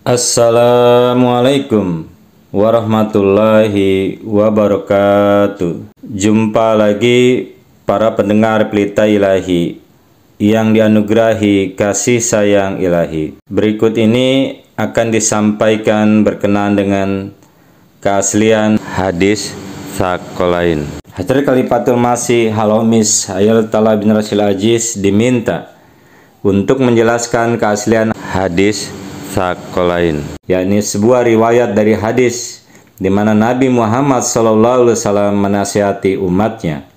Assalamualaikum warahmatullahi wabarakatuh. Jumpa lagi para pendengar Pelita Ilahi yang dianugerahi kasih sayang ilahi. Berikut ini akan disampaikan berkenaan dengan keaslian hadis Tsaqalain. Hadrat Khalifatul Masih Halomis Hayal Ta'ala bin Rasul Aziz diminta untuk menjelaskan keaslian hadis Tsaqalain, yakni sebuah riwayat dari hadis di mana Nabi Muhammad SAW menasihati umatnya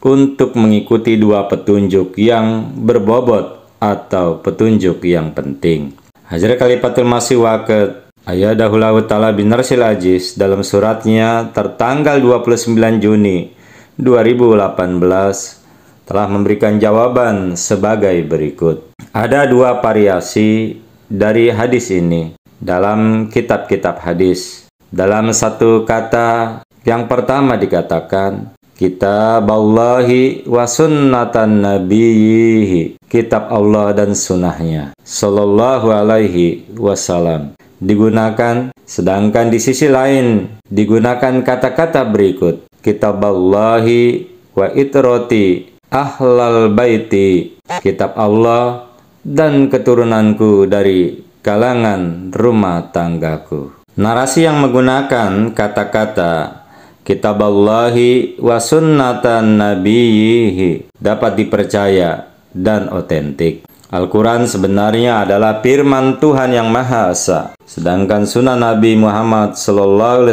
untuk mengikuti dua petunjuk yang berbobot atau petunjuk yang penting. Hadrat Khalifatul Masih Waqid Ayyadahullahu Ta'ala bin Rasul Aziz dalam suratnya tertanggal 29 Juni 2018 telah memberikan jawaban sebagai berikut. Ada dua variasi dari hadis ini dalam kitab-kitab hadis. Dalam satu kata yang pertama dikatakan Kitaballahi wa sunnatan nabiyhi, kitab Allah dan sunnahnya sallallahu alaihi wasallam digunakan, sedangkan di sisi lain digunakan kata-kata berikut Kitaballahi wa itrati ahlal baiti, kitab Allah dan keturunanku dari kalangan rumah tanggaku. Narasi yang menggunakan kata-kata Kitaballahi wa sunnatan nabiyhi dapat dipercaya dan otentik. Al-Quran sebenarnya adalah firman Tuhan yang Maha Esa, sedangkan sunnah Nabi Muhammad SAW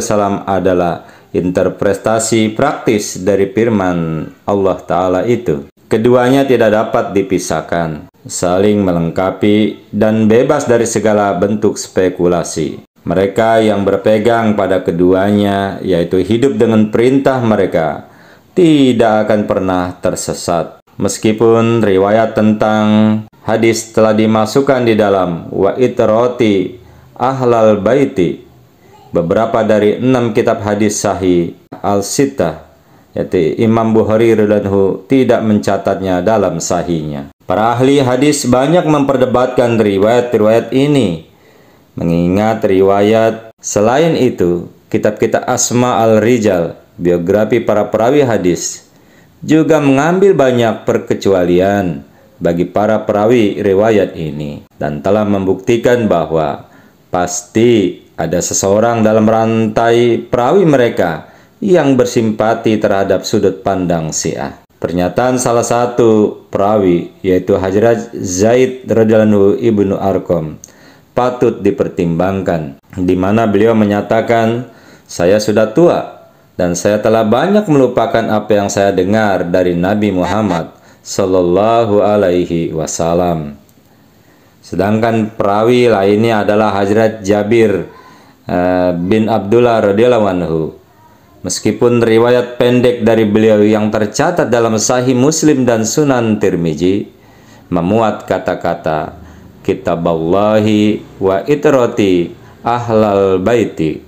adalah interpretasi praktis dari firman Allah Ta'ala itu. Keduanya tidak dapat dipisahkan, saling melengkapi dan bebas dari segala bentuk spekulasi. Mereka yang berpegang pada keduanya, yaitu hidup dengan perintah mereka, tidak akan pernah tersesat. Meskipun riwayat tentang hadis telah dimasukkan di dalam wa itrati ahlal baiti, beberapa dari 6 kitab hadis sahih al-sittah, yaitu Imam Bukhari radhiyallahu tidak mencatatnya dalam sahihnya. Para ahli hadis banyak memperdebatkan riwayat-riwayat ini, mengingat riwayat selain itu, kitab-kitab Asma al-Rijal, biografi para perawi hadis, juga mengambil banyak perkecualian bagi para perawi riwayat ini dan telah membuktikan bahwa pasti ada seseorang dalam rantai perawi mereka yang bersimpati terhadap sudut pandang Syiah. Pernyataan salah satu perawi, yaitu Hadrat Zaid radhiyallahu ibnu Arqam, patut dipertimbangkan, di mana beliau menyatakan, "Saya sudah tua dan saya telah banyak melupakan apa yang saya dengar dari Nabi Muhammad sallallahu alaihi wasallam." Sedangkan perawi lainnya adalah Hadrat Jabir bin Abdullah radhiyallahu anhu. Meskipun riwayat pendek dari beliau yang tercatat dalam Sahih Muslim dan Sunan Tirmizi memuat kata-kata Kitaballahi wa itrati ahlal baiti,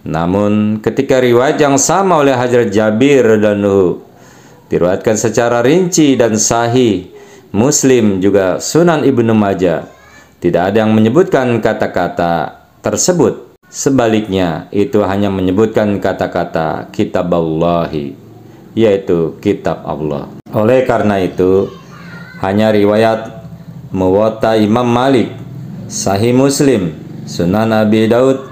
namun ketika riwayat yang sama oleh Hadrat Jabir radhiyallahu diriwayatkan secara rinci dan sahih Muslim juga Sunan Ibnu Majah, tidak ada yang menyebutkan kata-kata tersebut. Sebaliknya, itu hanya menyebutkan kata-kata Kitaballahi, yaitu kitab Allah. Oleh karena itu, hanya riwayat Muwatta Imam Malik, Sahih Muslim, Sunan Abi Daud,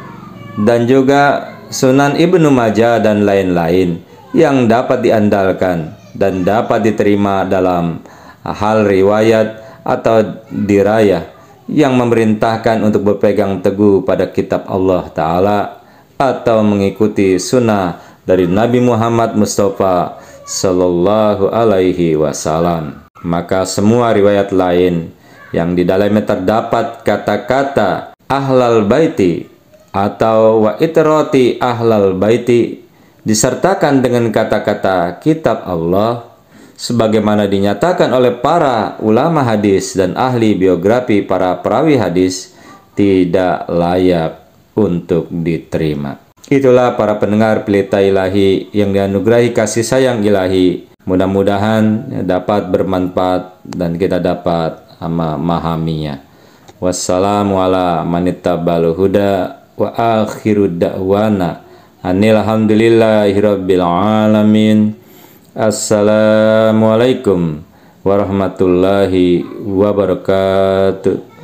dan juga Sunan Ibnu Majah dan lain-lain yang dapat diandalkan dan dapat diterima dalam hal riwayat atau dirayah yang memerintahkan untuk berpegang teguh pada kitab Allah Ta'ala atau mengikuti sunnah dari Nabi Muhammad Mustafa Sallallahu Alaihi Wasallam. Maka semua riwayat lain yang di dalamnya terdapat kata-kata ahlal baiti atau wa itrati ahlal baiti disertakan dengan kata-kata kitab Allah, sebagaimana dinyatakan oleh para ulama hadis dan ahli biografi para perawi hadis, tidak layak untuk diterima. Itulah para pendengar Pelita Ilahi yang dianugerahi kasih sayang ilahi. Mudah-mudahan dapat bermanfaat dan kita dapat memahaminya. Wassalamu ala manittaba'al huda wa akhiru da'wana anil hamdulillahirabbil alamin. Assalamualaikum warahmatullahi wabarakatuh.